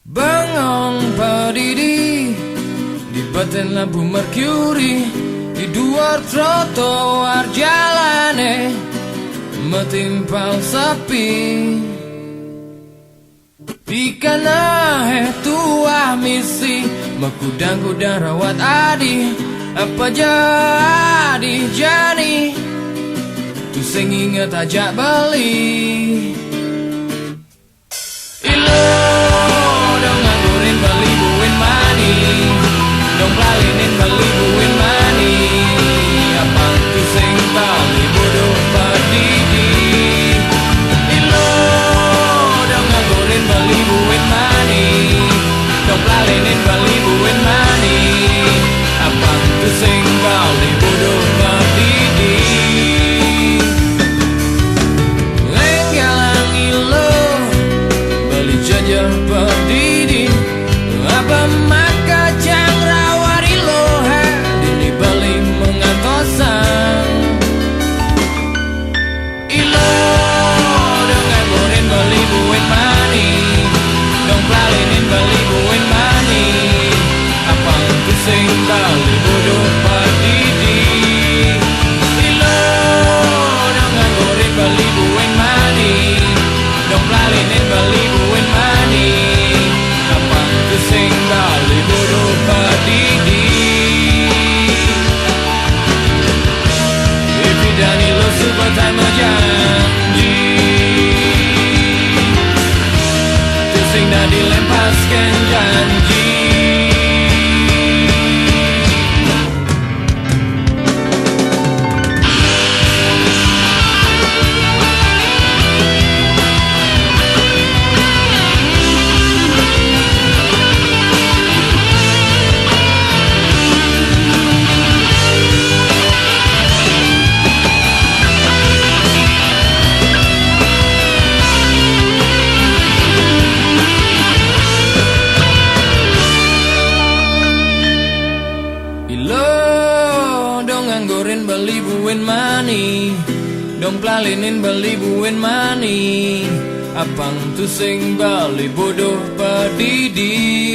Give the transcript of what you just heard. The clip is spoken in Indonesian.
Bengong pedidi di batin lampu merkuri, di dua trotoar jalane metimpal sepi. Pikana tua misi makudang-kudang rawat adi, apa jadi jani tu sing inget ajak beli. Ilo dong nganggurin beli buin mani, dong lalinin beli buin mani, apa tu sing bali bodoh padidi. Ilo dong nganggurin beli buin mani, dong lalinin beli buin mani, apa tu sing bali bodoh padidi. Lenggalang ilo beli jajah pedidi, apa maka jang rawari lo dini bali mengatosan. Ilo dong nganggurin beli buin mani, dong lalinin beli buin mani, apa tu sing bali bodoh padidi. Ilo dong nganggurin beli buin mani, dong lalinin beli buin mani, apa tu sing bali bodoh padidi. Ipidani lo subatai majanji, tu sing dah dilempaskan janji. Nganggurin beli buin mani, dong lalinin beli buin mani, apang tu sing bali bodoh padidi.